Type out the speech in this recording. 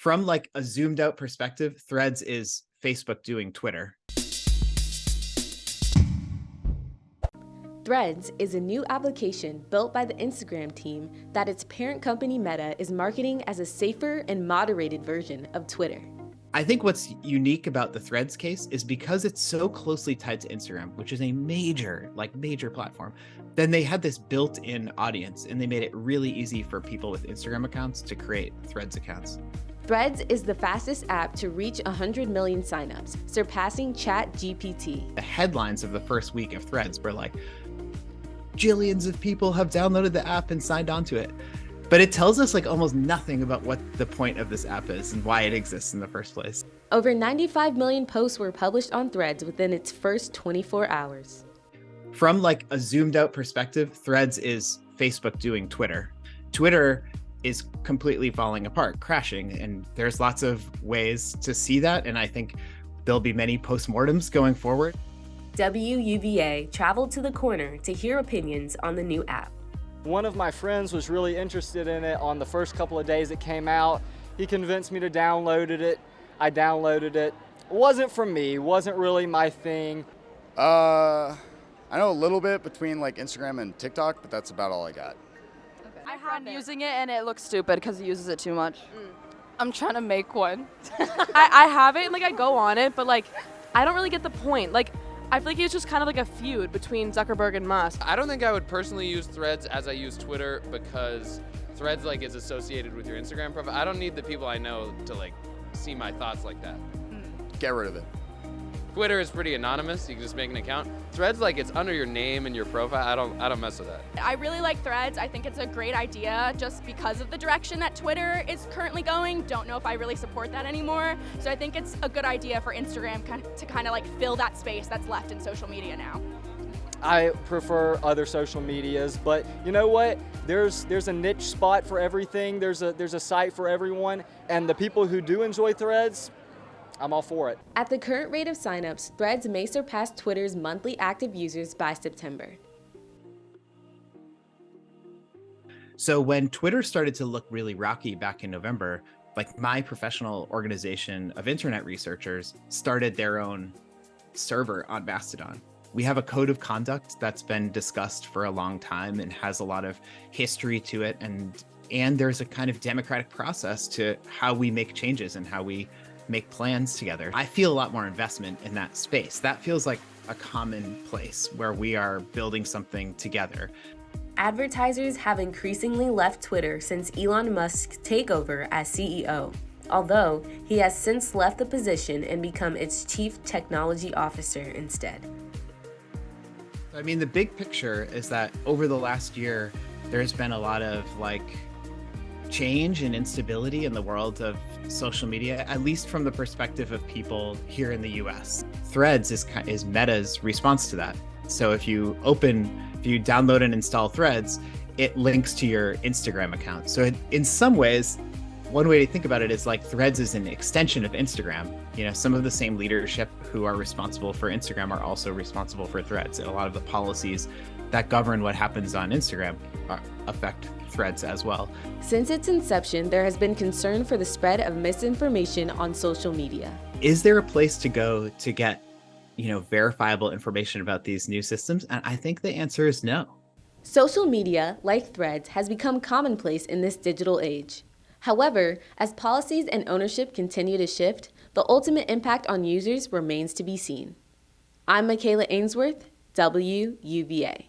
From like a zoomed out perspective, Threads is Facebook doing Twitter. Threads is a new application built by the Instagram team that its parent company Meta is marketing as a safer and moderated version of Twitter. I think what's unique about the Threads case is because it's so closely tied to Instagram, which is a major platform, then they had this built-in audience and they made it really easy for people with Instagram accounts to create Threads accounts. Threads is the fastest app to reach 100 million signups, surpassing ChatGPT. The headlines of the first week of Threads were like, jillions of people have downloaded the app and signed onto it. But it tells us like almost nothing about what the point of this app is and why it exists in the first place. Over 95 million posts were published on Threads within its first 24 hours. From like a zoomed out perspective, Threads is Facebook doing Twitter. Twitter is completely falling apart, crashing, and there's lots of ways to see that. And I think there'll be many postmortems going forward. WUVA traveled to the corner to hear opinions on the new app. One of my friends was really interested in it on the first couple of days it came out. He convinced me to download it. I downloaded it. It wasn't for me, wasn't really my thing. I know a little bit between like Instagram and TikTok, but that's about all I got. I have using it and it looks stupid because he uses it too much. I'm trying to make one. I have it and like I go on it, but like I don't really get the point. Like I feel like it's just kind of like a feud between Zuckerberg and Musk. I don't think I would personally use Threads as I use Twitter because Threads like is associated with your Instagram profile. I don't need the people I know to like see my thoughts like that. Get rid of it. Twitter is pretty anonymous. You can just make an account. Threads, like it's under your name and your profile. I don't mess with that. I really like Threads. I think it's a great idea just because of the direction that Twitter is currently going. Don't know if I really support that anymore. So I think it's a good idea for Instagram to kind of like fill that space that's left in social media now. I prefer other social medias, but you know what? There's a niche spot for everything. There's a site for everyone, and the people who do enjoy Threads, I'm all for it. At the current rate of signups, Threads may surpass Twitter's monthly active users by September. So when Twitter started to look really rocky back in November, like my professional organization of internet researchers started their own server on Mastodon. We have a code of conduct that's been discussed for a long time and has a lot of history to it. And there's a kind of democratic process to how we make changes and how we make plans together. I feel a lot more investment in that space. That feels like a common place where we are building something together. Advertisers have increasingly left Twitter since Elon Musk's takeover as CEO, although he has since left the position and become its chief technology officer instead. I mean, the big picture is that over the last year, there's been a lot of change and instability in the world of social media, at least from the perspective of people here in the US. Threads is Meta's response to that. So if you download and install Threads, it links to your Instagram account. So in some ways, one way to think about it is like Threads is an extension of Instagram. You know, some of the same leadership who are responsible for Instagram are also responsible for Threads. And a lot of the policies that govern what happens on Instagram affect Threads as well. Since its inception, there has been concern for the spread of misinformation on social media. Is there a place to go to get, verifiable information about these new systems? And I think the answer is no. Social media, like Threads, has become commonplace in this digital age. However, as policies and ownership continue to shift, the ultimate impact on users remains to be seen. I'm Michaela Ainsworth, WUVA.